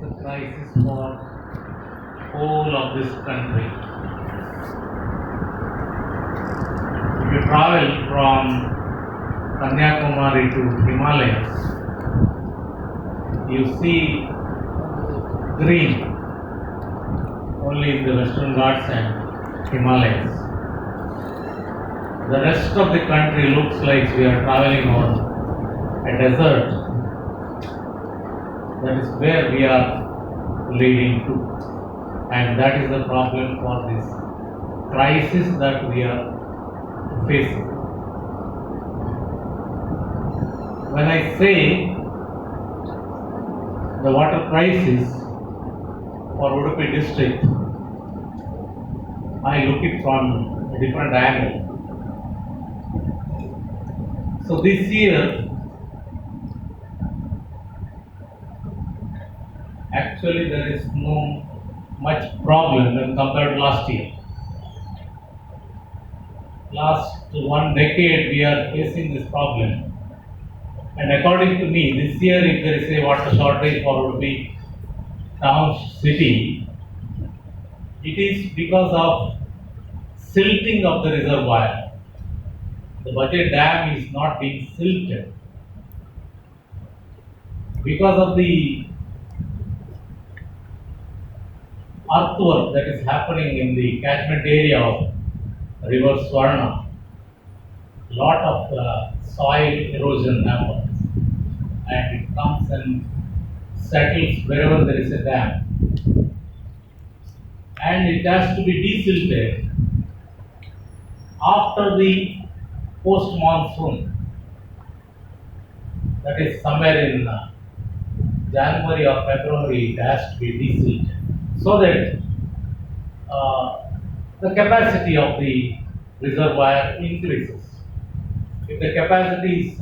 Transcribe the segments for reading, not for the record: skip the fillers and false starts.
a crisis for whole of this country. If you travel from Kanyakumari to Himalayas, you see green only in the Western Ghats and Himalayas. The rest of the country looks like we are traveling on a desert. That is where we are leading to, and that is the problem for this crisis that we are facing. When I say the water crisis for Udupi district, I look it from a different angle. So this year, actually there is no much problem when compared to last year. Last one decade we are facing this problem, and according to me, this year if there is a water shortage for Udupi town city, it is because of silting of the reservoir. The Baje dam is not being silted because of the earthwork that is happening in the catchment area of river Swarna. Lot of soil erosion happens, and it comes and settles wherever there is a dam, and it has to be desilted after the post monsoon, that is somewhere in January or February. It has to be desilted so that the capacity of the reservoir increases. If the capacity is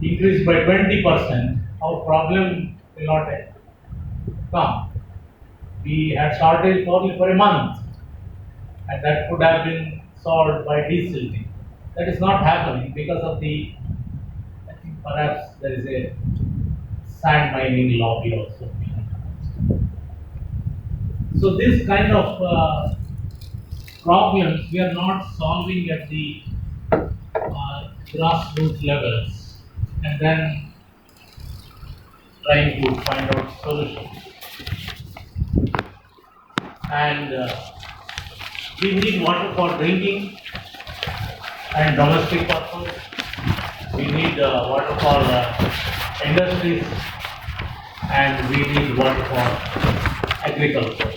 increased by 20%, our problem will not come. We had shortage only for a month, and that could have been solved by desilting. That is not happening because of the, I think perhaps there is a sand mining lobby also. So this kind of problems we are not solving at the grassroots levels, and then trying to find out solutions. And we need water for drinking and domestic purpose. We need water for industries, and we need water for agriculture.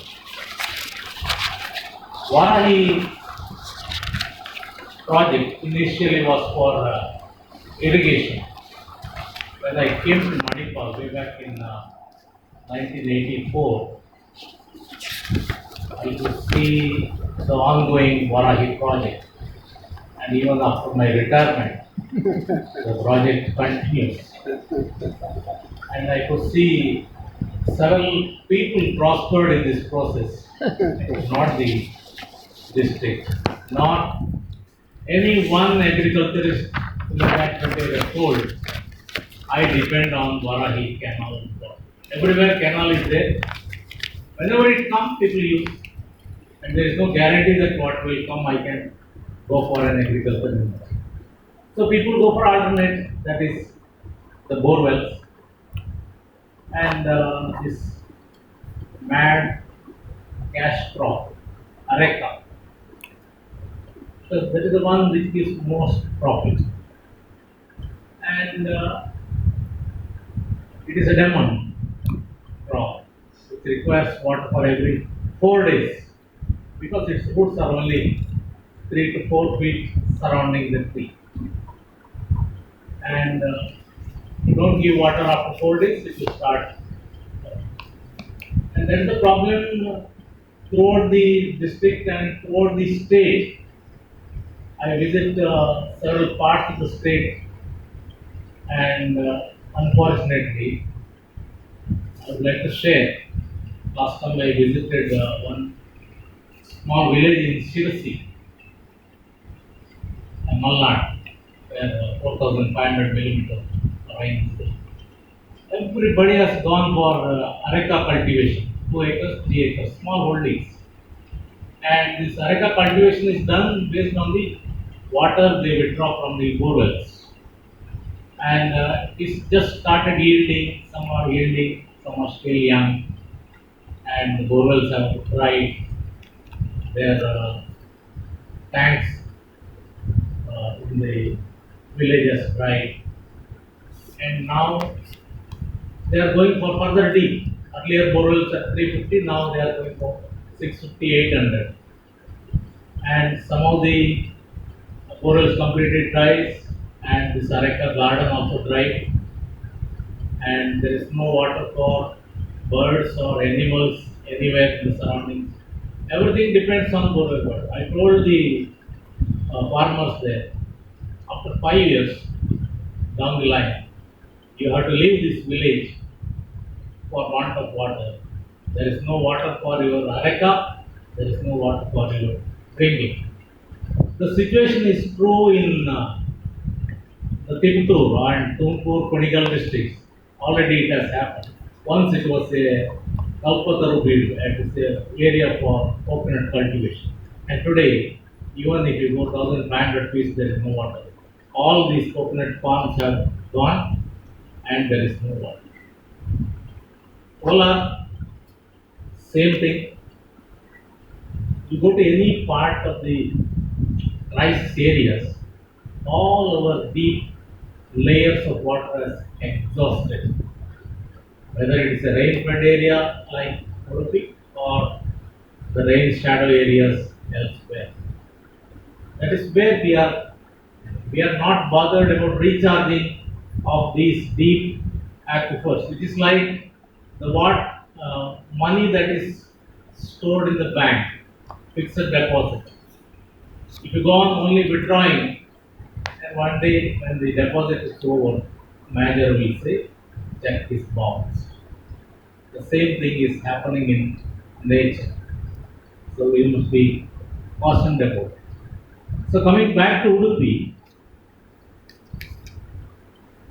Varahi project initially was for irrigation. When I came to Manipal way back in 1984, I could see the ongoing Varahi project, and even after my retirement, the project continues. And I could see several people prospered in this process. It was not the district, not any one agriculturist in the catchment area told, I depend on Varahi canal. Everywhere canal is there. Whenever it comes, people use, and there is no guarantee that water will come. I can go for an agricultural. So people go for alternate, that is the bore wells, and this mad cash crop, areca. So that is the one which gives most profit, and it is a demon crop. It requires water for every 4 days because its roots are only 3 to 4 feet surrounding the tree, and you don't give water after 4 days, it will start. And that is the problem throughout the district and throughout the state. I visit several parts of the state, and unfortunately, I would like to share. Last time I visited one small village in Shivasi, Malnad, where 4,500 millimeter rain is there. everybody has gone for areca cultivation, 2 acres, 3 acres, small holdings. And this areca cultivation is done based on the water they withdraw from the borewells. And it's just started yielding, some are yielding, some are still young, and the borewells have dried, their tanks in the villages dried, and now they are going for further deep. Earlier borewells at 350, now they are going for 650, 800. And some of the borewells completely dries, and this areca garden also dried, and there is no water for birds or animals anywhere in the surroundings. Everything depends on borewell water. I told the farmers there, after 5 years down the line, you have to leave this village for want of water. There is no water for your areca, there is no water for your drinking. The situation is true in the Tiptur and Tumkur Panigal districts. Already it has happened. Once it was a Kalpataru field at this area for coconut cultivation. And today, even if you go 1500 feet, there is no water. All these coconut farms have gone and there is no water. Kolar, same thing. You go to any part of the rice areas, all our deep layers of water is exhausted. Whether it is a rain-fed area like Udupi or the rain shadow areas elsewhere. That is where we are not bothered about recharging of these deep aquifers. It is like the what money that is stored in the bank, fixed deposit. If you go on only withdrawing, and one day when the deposit is over, manager will say, check is bounced. The same thing is happening in nature. So we must be cautioned about it. So coming back to Udupi,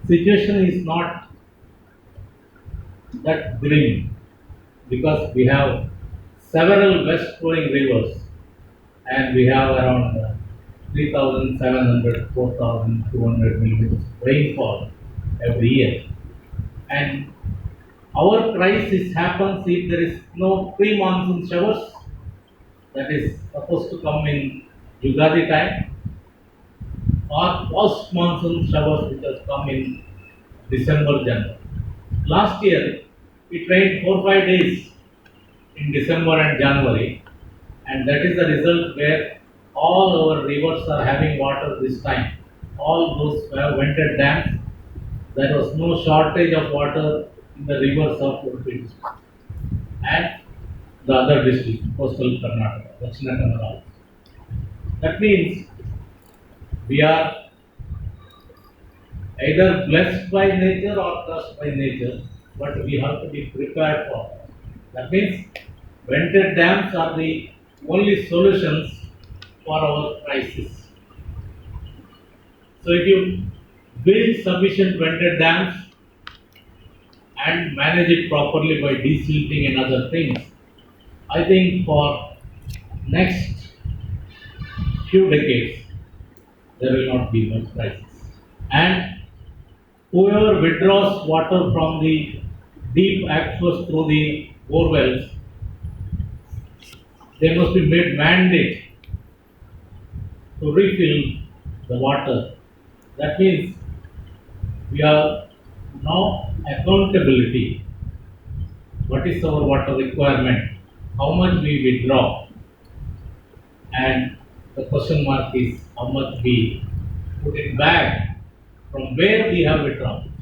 situation is not that grim because we have several west flowing rivers and we have around 3,700, 4,200 millimeters rainfall every year. And our crisis happens if there is no pre-monsoon showers that is supposed to come in Yugadi time or post-monsoon showers which has come in December, January. Last year, it rained 4 5 days in December and January, and that is the result where all our rivers are having water this time. All those were vented dams. There was no shortage of water in the rivers of Udupi district and the other districts, coastal Karnataka, Dakshina Kannada. That means we are either blessed by nature or cursed by nature, but we have to be prepared for that. That means vented dams are the only solutions for our crisis. So if you build sufficient vented dams and manage it properly by desilting and other things, I think for next few decades there will not be much crisis. And whoever withdraws water from the deep aquifers through the bore wells, they must be made mandate to refill the water. That means we are now accountability. What is our water requirement? How much we withdraw? And the question mark is how much we put it back from where we have withdrawn.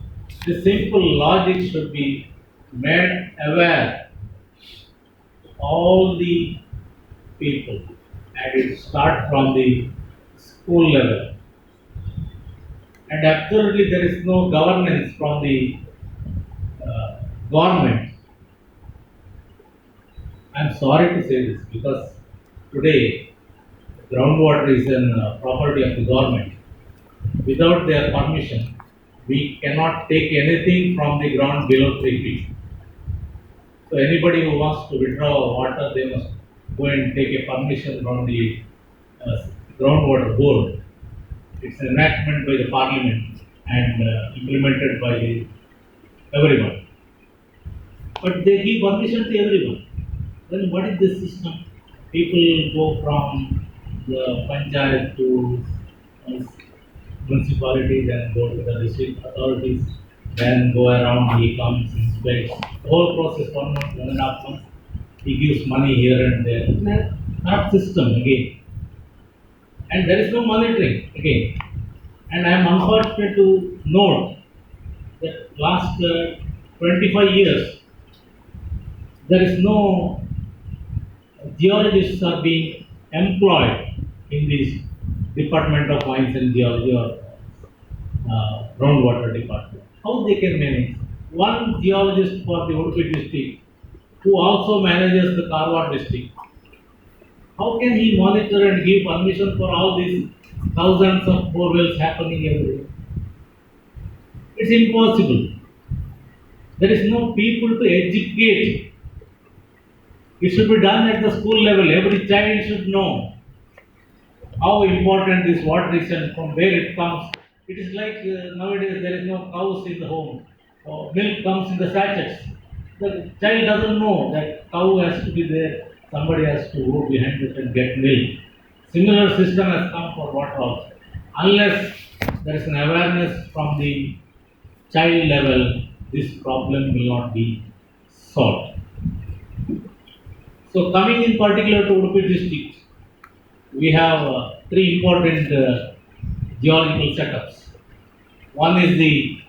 This simple logic should be made aware to all the people and it start from the school level. And absolutely there is no governance from the government. I'm sorry to say this because today groundwater is a property of the government. Without their permission, we cannot take anything from the ground below 3 feet. So anybody who wants to withdraw water, they must go and take a permission from the uh, groundwater board. It's an enactment by the parliament and implemented by everyone. But they give permission to everyone. Then what is this system? People go from the panchayat to uh, municipalities and go to the district authorities, then go around, he comes, inspects. The whole process 1 month, 1.5 months. He gives money here and there. Not system again. And there is no monitoring again. And I am unfortunate to note that last 25 years, there is no geologists are being employed in this Department of Mines and Geology or groundwater department. How they can manage? One geologist for the Udupi district who also manages the Karwar district. How can he monitor and give permission for all these thousands of borewells happening every day? It's impossible. There is no people to educate. It should be done at the school level. Every child should know how important this water is and from where it comes. It is like nowadays there is no cows in the home. Milk comes in the sachets. The child doesn't know that cow has to be there. Somebody has to go behind it and get milk. Similar system has come for water also. Unless there is an awareness from the child level, this problem will not be solved. So coming in particular to Udupi district, we have three important geological setups. One is the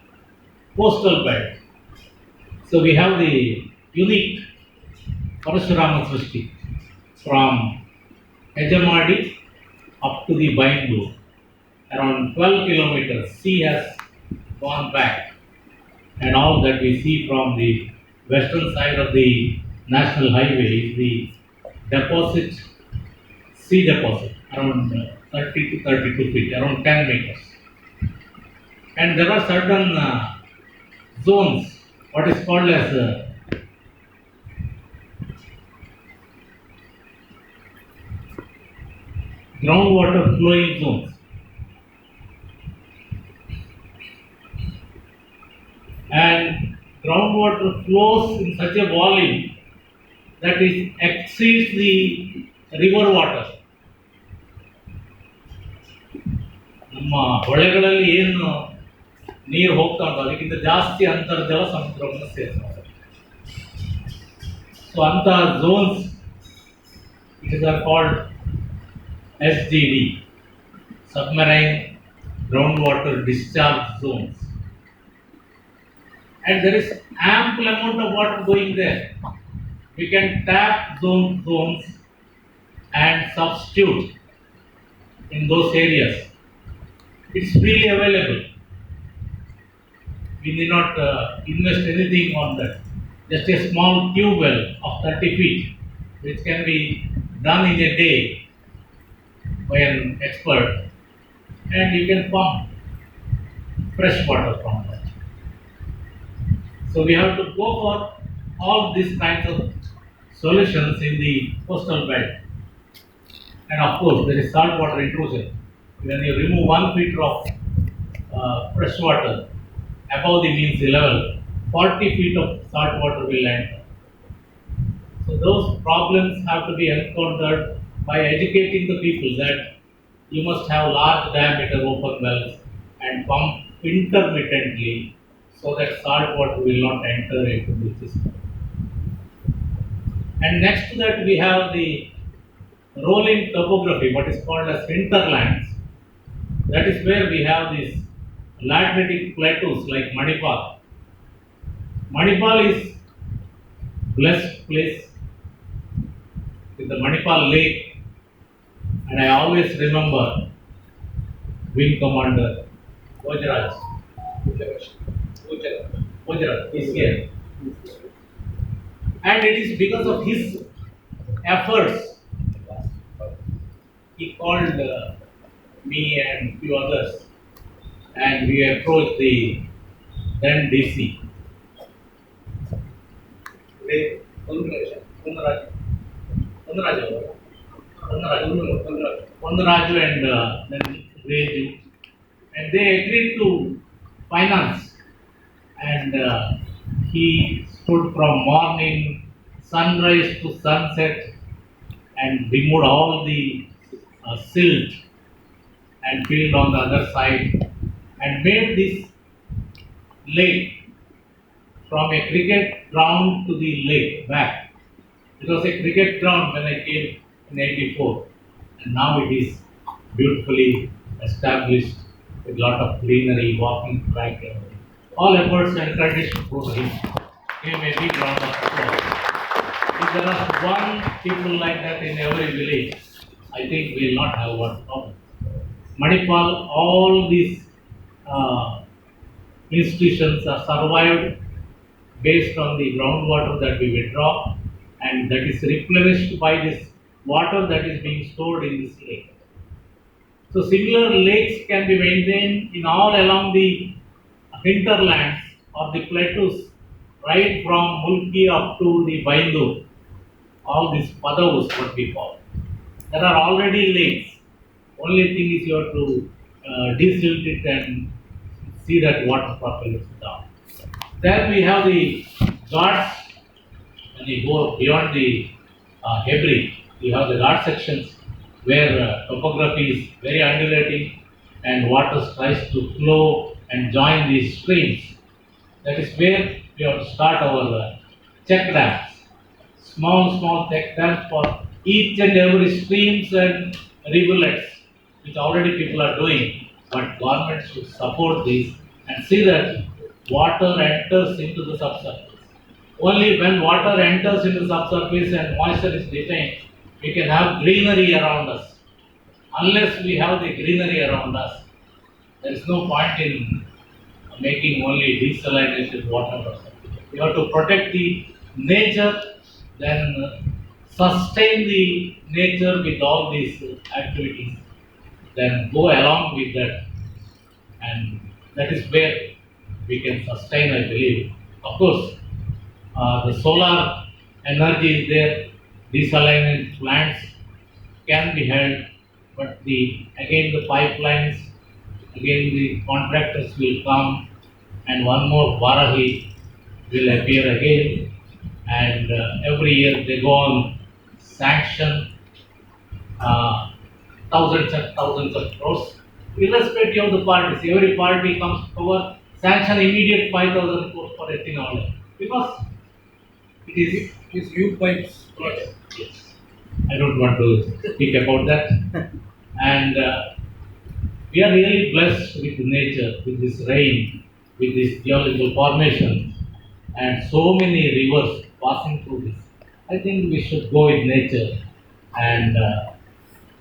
coastal belt. So we have the unique Parashurama Srishti from Ejamadi up to the Baindu. Around 12 kilometers, sea has gone back, and all that we see from the western side of the national highway is the deposit, sea deposit, around 30 to 32 feet, around 10 meters. And there are certain zones, what is called as groundwater flowing zones. And groundwater flows in such a volume that it exceeds the river water. ನಮ್ಮ ಹೊಳೆಗಳಲ್ಲಿ ಏನು ನೀರು ಹೋಗ್ತಾ ಉಂಟು ಅದಕ್ಕಿಂತ ಜಾಸ್ತಿ ಅಂತರ್ಜಲ ಸಮುದ್ರವನ್ನು ಸೇರ್ತದೆ. ಸೊ ಅಂತ zones it are called SGD, submarine groundwater discharge zones. And there is ample amount of water going there. We can tap zones and substitute in those areas. It's freely available. We need not invest anything on that. Just a small tube well of 30 feet, which can be done in a day by an expert, and you can pump fresh water from that. So we have to go for all these kinds of solutions in the coastal belt. And of course, there is salt water intrusion. When you remove 1 meter of fresh water above the mean sea level, 40 feet of salt water will enter. So those problems have to be encountered by educating the people that you must have large diameter open wells and pump intermittently so that salt water will not enter into the system. And next to that we have the rolling topography, what is called as hinterlands. That is where we have these lateritic plateaus like Manipal. Manipal is blessed place with the Manipal lake, and I always remember Wing Commander Bhojaraj. Bhojaraj is here. And it is because of his efforts he called me and few others, and we approached the then DC. Kondaraju and then Reju, and they agreed to finance, and he stood from morning sunrise to sunset and removed all the silt and filled on the other side and made this lake from a cricket ground to the lake back. It was a cricket ground when I came in '84, and now it is beautifully established with lot of greenery, walking track, and all efforts encouraged for him. Gave a big round of applause. If there are one people like that in every village, I think we will not have one problem. Manipal, all these uh, institutions are survived based on the groundwater that we withdraw, and that is replenished by this water that is being stored in this lake. So similar lakes can be maintained in all along the hinterlands or the plateaus, right from Mulki up to the Baindu, all these Padavus, what we call. There are already lakes. Only thing is you have to desilt it and see that water properly is down. Then we have the Ghats. When you go beyond the Hebri, you have the Ghat sections where topography is very undulating and water tries to flow and join these streams. That is where we have to start our check dams. Small check dams for each and every streams and rivulets, which already people are doing. But government should support this and see that water enters into the subsurface. Only when water enters into the subsurface and moisture is retained, we can have greenery around us. Unless we have the greenery around us, there is no point in making only desalination water. We have to protect the nature, then sustain the nature with all these activities, then go along with that, and that is where we can sustain, I believe. Of course, the solar energy is there, desalination plants can be held, but again the pipelines, again the contractors will come, and one more Varahi will appear again, and every year they go on sanction uh, thousands of crores, irrespective of the parties. Every party comes to power, sanction immediate 5,000 crores for ethanol because it is new pipes project. Yes. I don't want to speak about that. And we are really blessed with nature, with this rain, with this geological formation, and so many rivers passing through this. I think we should go with nature and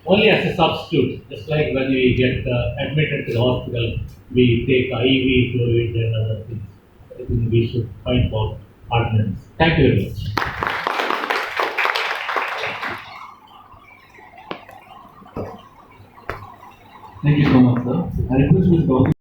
only as a substitute, just like when we get admitted to the hospital, we take IV fluid and other things. I think we should find out partners. Thank you very much. Thank you so much, sir. I request Ms. Gauri